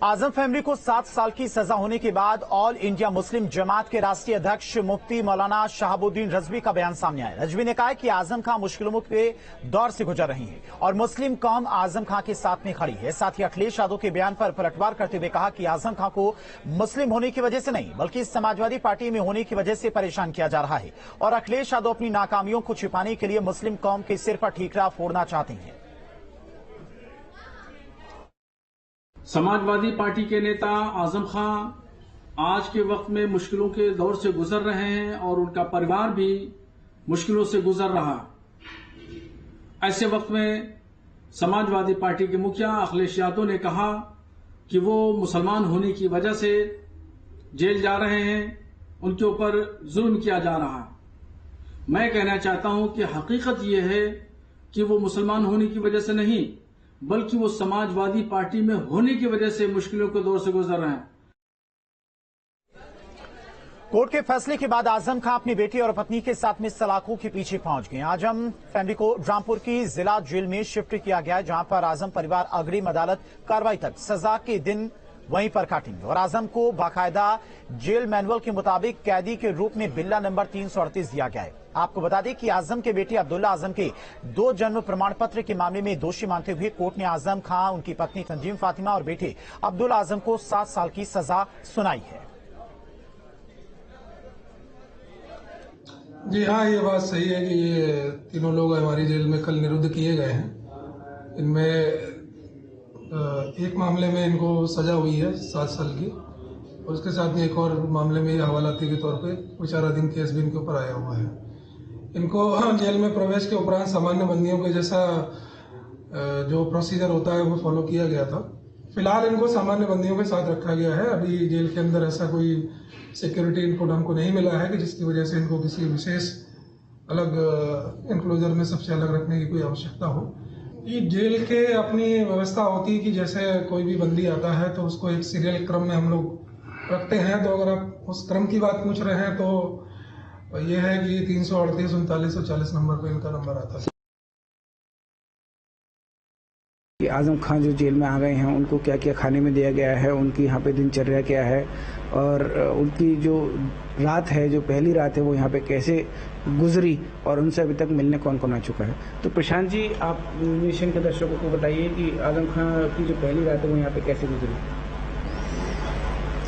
आजम family को 7 साल की सजा होने के बाद ऑल इंडिया मुस्लिम जमात के राष्ट्रीय अध्यक्ष मुफ्ती मौलाना शहाबुद्दीन रजवी का बयान सामने आया। रजवी ने कहा कि आजम खां मुश्किलों के दौर से गुजर रही है और मुस्लिम कौम आजम खां के साथ में खड़ी है। साथ ही अखिलेश यादव के बयान पर पलटवार करते हुए कहा कि आजम खां को मुस्लिम होने की वजह से नहीं बल्कि समाजवादी पार्टी में होने की वजह से परेशान किया जा रहा है और अखिलेश यादव अपनी नाकामियों को छिपाने के लिए मुस्लिम कौम के सिर पर ठीकरा फोड़ना चाहते हैं। समाजवादी पार्टी के नेता आजम खां आज के वक्त में मुश्किलों के दौर से गुजर रहे हैं और उनका परिवार भी मुश्किलों से गुजर रहा। ऐसे वक्त में समाजवादी पार्टी के मुखिया अखिलेश यादव ने कहा कि वो मुसलमान होने की वजह से जेल जा रहे हैं, उनके ऊपर जुल्म किया जा रहा है। मैं कहना चाहता हूं कि हकीकत यह है कि वो मुसलमान होने की वजह से नहीं बल्कि वो समाजवादी पार्टी में होने की वजह से मुश्किलों के दौर से गुजर रहे हैं। कोर्ट के फैसले के बाद आजम खां अपनी बेटी और पत्नी के साथ में सलाखों के पीछे पहुंच गए। आजम फैमिली को रामपुर की जिला जेल में शिफ्ट किया गया है, जहां पर आजम परिवार अग्रिम अदालत कार्रवाई तक सजा के दिन वहीं पर काटेंगे और आजम को बाकायदा जेल मैनुअल के मुताबिक कैदी के रूप में बिल्ला नंबर 338 दिया गया है। आपको बता दें कि आजम के बेटे अब्दुल्ला आजम के 2 जन्म प्रमाण पत्र के मामले में दोषी मानते हुए कोर्ट ने आजम खां, उनकी पत्नी तंजीम फातिमा और बेटे अब्दुल्ला आजम को 7 साल की सजा सुनाई है। जी हाँ, ये बात सही है कि ये तीनों लोग हमारी जेल में कल निरुद्ध किए गए हैं। इनमें एक मामले में इनको सजा हुई है 7 साल की और उसके साथ में एक और मामले में हवालाती के तौर पे विचाराधीन केस भी इनके ऊपर आया हुआ है। इनको जेल में प्रवेश के उपरांत सामान्य बंदियों के जैसा जो प्रोसीजर होता है वो फॉलो किया गया था। फिलहाल इनको सामान्य बंदियों के साथ रखा गया है। अभी जेल के अंदर ऐसा कोई सिक्योरिटी इनपुट हमको नहीं मिला है कि जिसकी वजह से इनको किसी विशेष अलग इंक्लोजर में सबसे अलग रखने की कोई आवश्यकता हो। ये जेल के अपनी व्यवस्था होती है कि जैसे कोई भी बंदी आता है तो उसको एक सीरियल क्रम में हम लोग रखते हैं। तो अगर आप उस क्रम की बात पूछ रहे हैं तो ये है कि 338, 39 और 40 नंबर पे इनका नंबर आता है। कि आजम खां जो जेल में आ गए हैं उनको क्या क्या खाने में दिया गया है, उनकी यहाँ पे दिनचर्या क्या है और उनकी जो रात है, जो पहली रात है वो यहाँ पे कैसे गुजरी और उनसे अभी तक मिलने कौन कौन आ चुका है। तो प्रशांत जी, आप नेशन के दर्शकों को बताइए कि आजम खां की जो पहली रात है वो यहाँ पे कैसे गुजरी।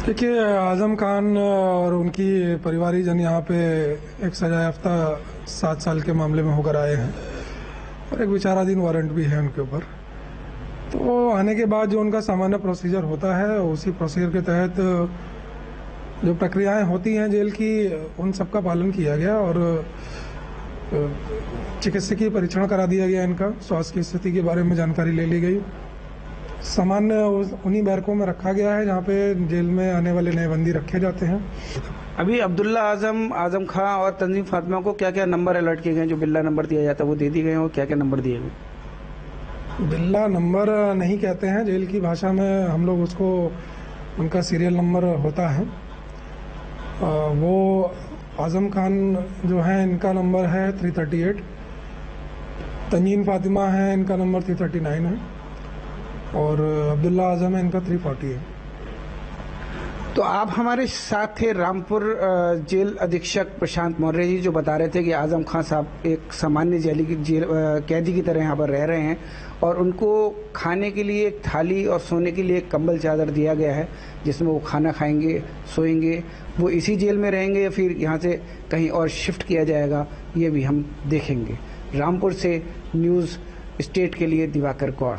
देखिए, आजम खान और उनकी परिवारीजन यहाँ पे एक सजा याफ्ता 7 साल के मामले में होकर आए हैं और एक विचाराधीन वारंट भी है उनके ऊपर। तो आने के बाद जो उनका सामान्य प्रोसीजर होता है उसी प्रोसीजर के तहत जो प्रक्रियाएं होती हैं जेल की उन सब का पालन किया गया और चिकित्सकीय परीक्षण करा दिया गया। इनका स्वास्थ्य की स्थिति के बारे में जानकारी ले ली गई। सामान्य उन्हीं बैरकों में रखा गया है जहाँ पे जेल में आने वाले नए बंदी रखे जाते हैं। अभी अब्दुल्ला आजम, आजम खां और तंजीम फातिमा को क्या क्या नंबर अलर्ट किए गए, जो बिल्ला नंबर दिया जाता है वो दे दिए गए और क्या क्या नंबर दिए गए। बिल्ला नंबर नहीं कहते हैं जेल की भाषा में, हम लोग उसको उनका सीरियल नंबर होता है। वो आजम खान जो है इनका नंबर है 338, तंजीम फातिमा है इनका नंबर 339 है और अब्दुल्ला आजम है इनका 340 है। तो आप हमारे साथ थे रामपुर जेल अधीक्षक प्रशांत मौर्य जी, जो बता रहे थे कि आजम खां साहब एक सामान्य कैदी की तरह यहाँ पर रह रहे हैं और उनको खाने के लिए एक थाली और सोने के लिए एक कंबल चादर दिया गया है जिसमें वो खाना खाएंगे, सोएंगे। वो इसी जेल में रहेंगे या फिर यहाँ से कहीं और शिफ्ट किया जाएगा, ये भी हम देखेंगे। रामपुर से न्यूज़ स्टेट के लिए दिवाकर गौड़।